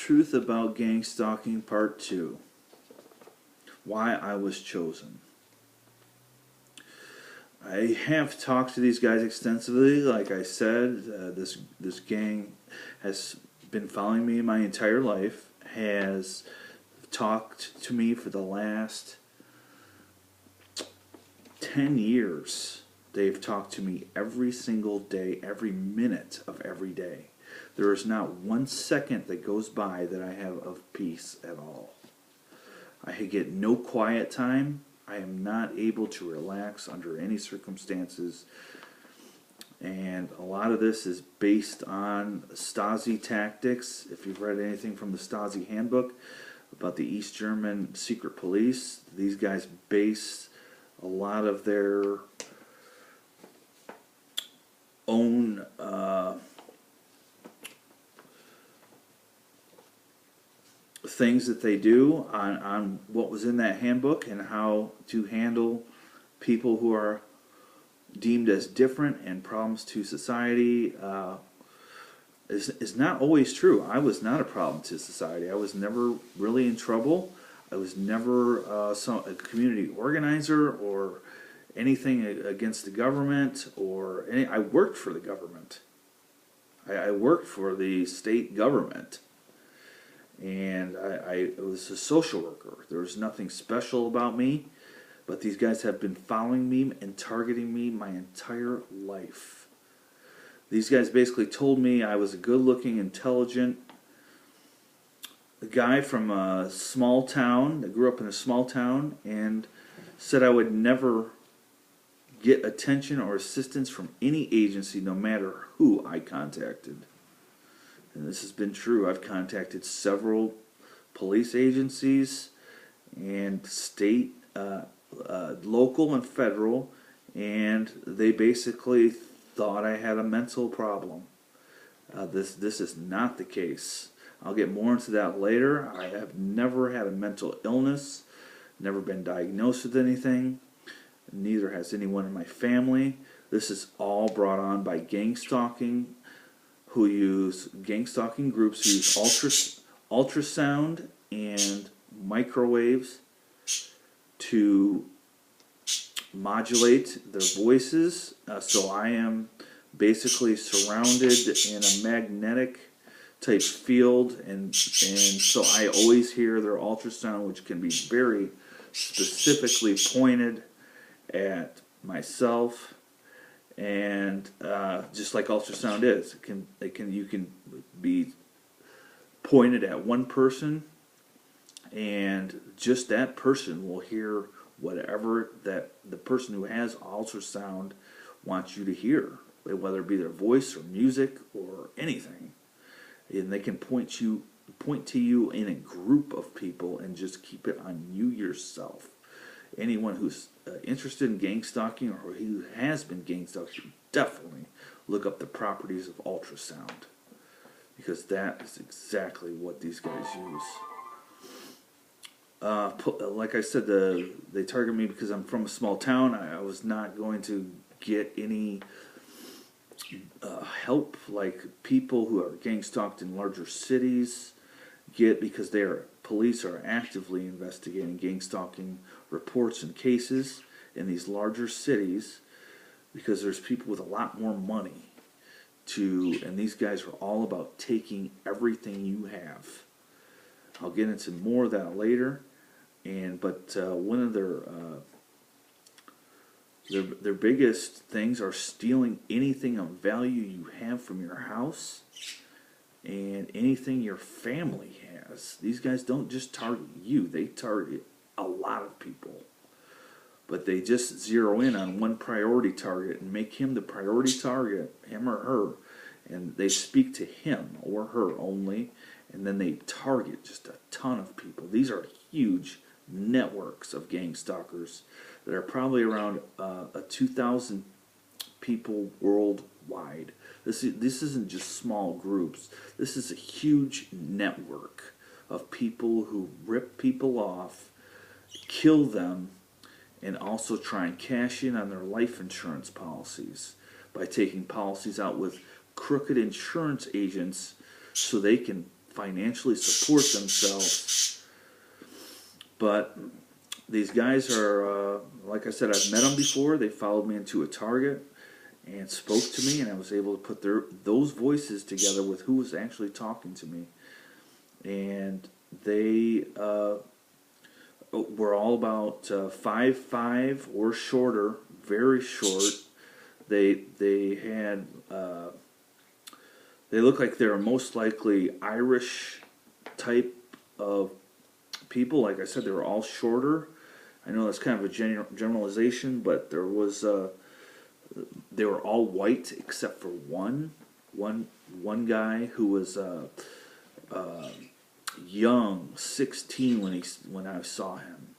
Truth About Gangstalking Part 2. Why I was chosen. I have talked to these guys extensively. Like I said, this gang has been following me my entire life, has talked to me for the last 10 years. They've talked to me every single day, every minute of every day. There is not 1 second that goes by that I have of peace at all. I get no quiet time. I am not able to relax under any circumstances. And a lot of this is based on Stasi tactics. If you've read anything from the Stasi handbook about the East German secret police, these guys base a lot of their own things that they do on what was in that handbook and how to handle people who are deemed as different and problems to society is not always true. I was not a problem to society. I was never really in trouble. I was never a community organizer or anything against the government or any. I worked for the government. I worked for the state government. And I was a social worker. There was nothing special about me, but these guys have been following me and targeting me my entire life. These guys basically told me I was a good-looking, intelligent guy from a small town. I grew up in a small town, and said I would never get attention or assistance from any agency, no matter who I contacted. And this has been true. I've contacted several police agencies and state, local and federal, and they basically thought I had a mental problem. This is not the case. I'll get more into that later. I have never had a mental illness, never been diagnosed with anything. Neither has anyone in my family. This is all brought on by gang stalking. Gang stalking groups who use ultrasound and microwaves to modulate their voices. So I am basically surrounded in a magnetic type field, and so I always hear their ultrasound, which can be very specifically pointed at myself. And just like ultrasound is, you can be pointed at one person, and just that person will hear whatever that the person who has ultrasound wants you to hear, whether it be their voice or music or anything. And they can point to you in a group of people and just keep it on you yourself. Anyone who's interested in gang stalking or who has been gang stalked should definitely look up the properties of ultrasound, because that is exactly what these guys use. Like I said, they target me because I'm from a small town. I was not going to get any help like people who are gang stalked in larger cities get, because police are actively investigating gang stalking reports and cases in these larger cities, because there's people with a lot more money and these guys are all about taking everything you have. I'll get into more of that later. But one of their biggest things are stealing anything of value you have from your house and anything your family has. These guys don't just target you, they target a lot of people. But they just zero in on one priority target and make him the priority target, him or her, and they speak to him or her only, and then they target just a ton of people. These are huge networks of gang stalkers that are probably around 2,000 people worldwide. This isn't just small groups. This is a huge network of people who rip people off, kill them, and also try and cash in on their life insurance policies by taking policies out with crooked insurance agents so they can financially support themselves. But these guys are, like I said, I've met them before. They followed me into a Target and spoke to me, and I was able to put those voices together with who was actually talking to me. And they were all about 5'5" or shorter, very short. They had they look like they're most likely Irish type of people. Like I said, they were all shorter. I know that's kind of a generalization, but they were all white except for one guy who was young, 16 when I saw him.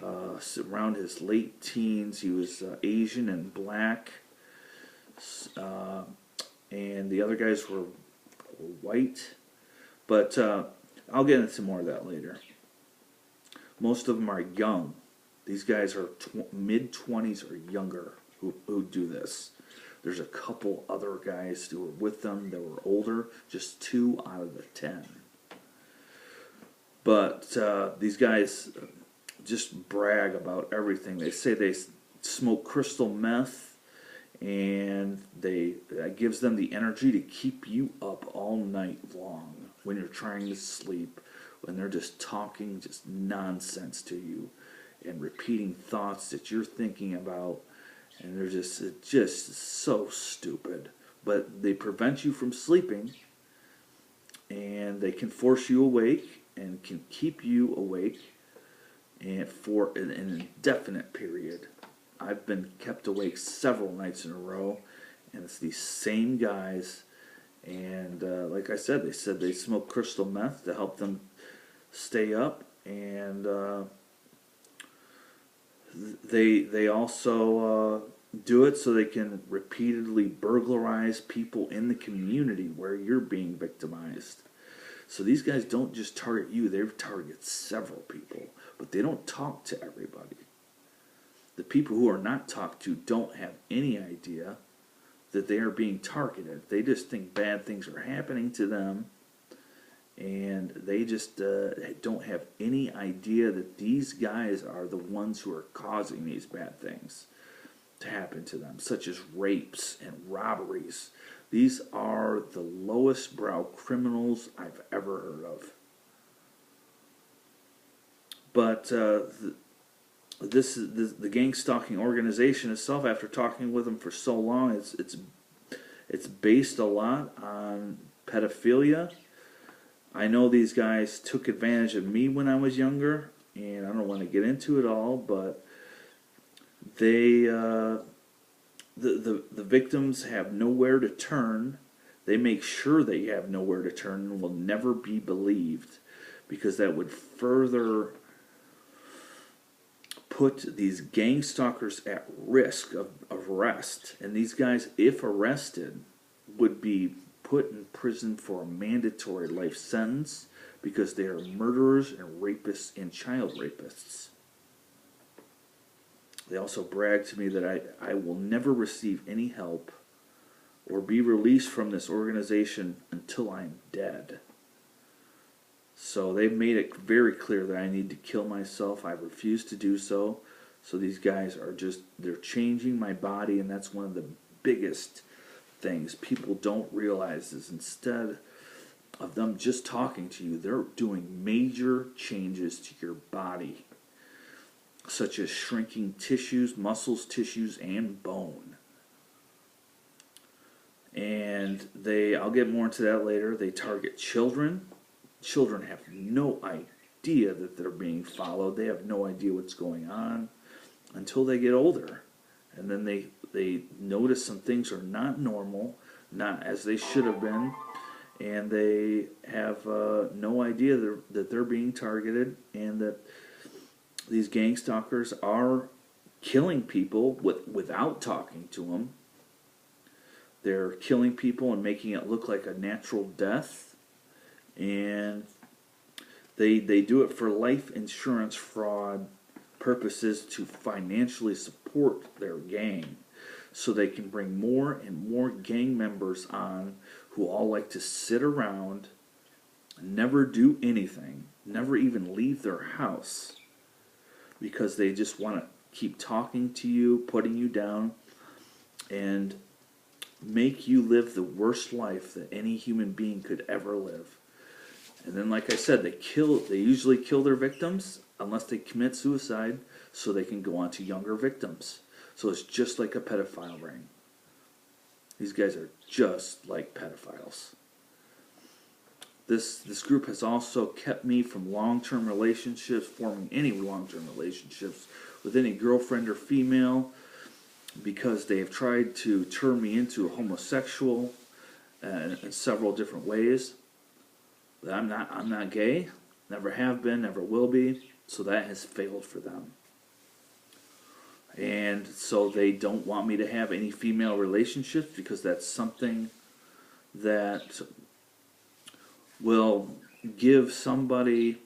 Around his late teens, he was Asian and black, and the other guys were white. But I'll get into more of that later. Most of them are young. These guys are mid-20s or younger who do this. There's a couple other guys who were with them that were older, just 2 out of the 10. But these guys just brag about everything. They say they smoke crystal meth, and that gives them the energy to keep you up all night long when you're trying to sleep, when they're just talking just nonsense to you and repeating thoughts that you're thinking about, and they're just so stupid. But they prevent you from sleeping, and they can force you awake and can keep you awake and for an indefinite period. I've been kept awake several nights in a row, and it's these same guys. And like I said, they smoke crystal meth to help them stay up, and they also do it so they can repeatedly burglarize people in the community where you're being victimized. So these guys don't just target you, they target several people, but they don't talk to everybody. The people who are not talked to don't have any idea that they are being targeted. They just think bad things are happening to them, and they just don't have any idea that these guys are the ones who are causing these bad things to happen to them, such as rapes and robberies. These are the lowest brow criminals I've ever heard of. But the Gangstalking organization itself, after talking with them for so long, it's based a lot on pedophilia. I know these guys took advantage of me when I was younger, and I don't want to get into it all, but they the victims have nowhere to turn. They make sure they have nowhere to turn and will never be believed, because that would further put these gang stalkers at risk of arrest. And these guys, if arrested, would be put in prison for a mandatory life sentence, because they are murderers and rapists and child rapists. They also brag to me that I will never receive any help or be released from this organization until I'm dead. So they've made it very clear that I need to kill myself. I refuse to do so. So these guys are they're changing my body, and that's one of the biggest things people don't realize, is instead of them just talking to you, they're doing major changes to your body, such as shrinking tissues, muscles, tissues, and bone. And I'll get more into that later, they target children. Children have no idea that they're being followed. They have no idea what's going on until they get older. And then they notice some things are not normal, not as they should have been, and they have no idea that they're being targeted, and that these gang stalkers are killing people without talking to them. They're killing people and making it look like a natural death, and they do it for life insurance fraud purposes, to financially support their gang, so they can bring more and more gang members on who all like to sit around never do anything, never even leave their house, because they just want to keep talking to you, putting you down, and make you live the worst life that any human being could ever live. And then, like I said, they usually kill their victims unless they commit suicide, so they can go on to younger victims. So it's just like a pedophile ring. These guys are just like pedophiles. This group has also kept me from long-term relationships, forming any long-term relationships with any girlfriend or female, because they have tried to turn me into a homosexual in several different ways. I'm not gay, never have been, never will be, so that has failed for them. And so they don't want me to have any female relationships, because that's something that will give somebody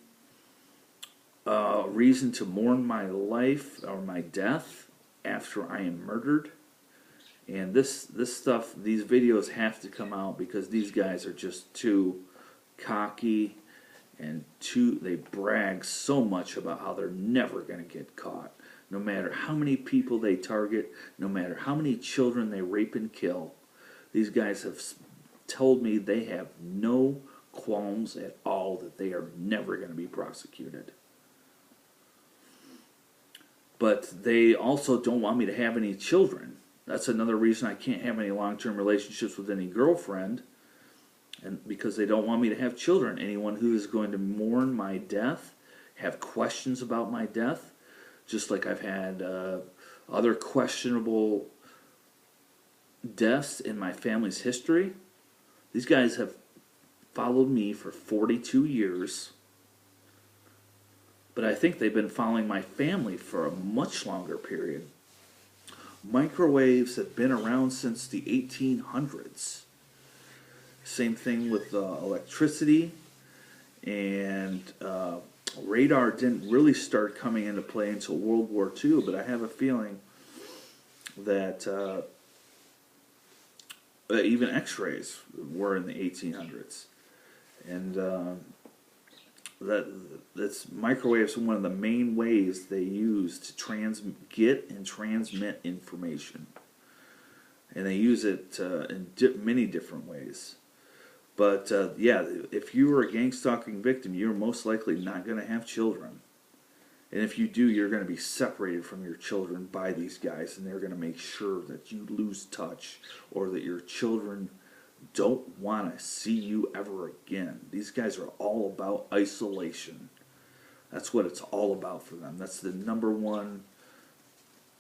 a reason to mourn my life or my death after I am murdered. And this stuff, these videos have to come out, because these guys are just too cocky, and they brag so much about how they're never going to get caught. No matter how many people they target, no matter how many children they rape and kill, these guys have told me they have no qualms at all that they are never going to be prosecuted. But they also don't want me to have any children. That's another reason I can't have any long-term relationships with any girlfriend, and because they don't want me to have children. Anyone who is going to mourn my death, have questions about my death, just like I've had other questionable deaths in my family's history. These guys have followed me for 42 years, but I think they've been following my family for a much longer period. Microwaves have been around since the 1800s. Same thing with electricity, and radar didn't really start coming into play until World War II, but I have a feeling that even X-rays were in the 1800s. And that's microwaves are one of the main ways they use to get and transmit information. And they use it in many different ways. But yeah, if you were a gang-stalking victim, you're most likely not going to have children. And if you do, you're going to be separated from your children by these guys, and they're going to make sure that you lose touch, or that your children don't want to see you ever again. These guys are all about isolation. That's what it's all about for them. That's the number one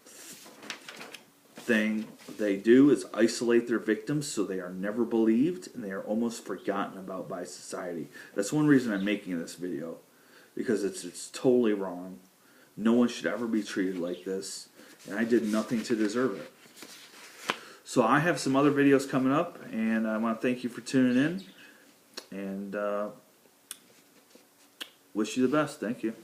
thing they do, is isolate their victims so they are never believed and they are almost forgotten about by society. That's one reason I'm making this video, because it's totally wrong. No one should ever be treated like this, and I did nothing to deserve it. So I have some other videos coming up, and I want to thank you for tuning in, and wish you the best. Thank you.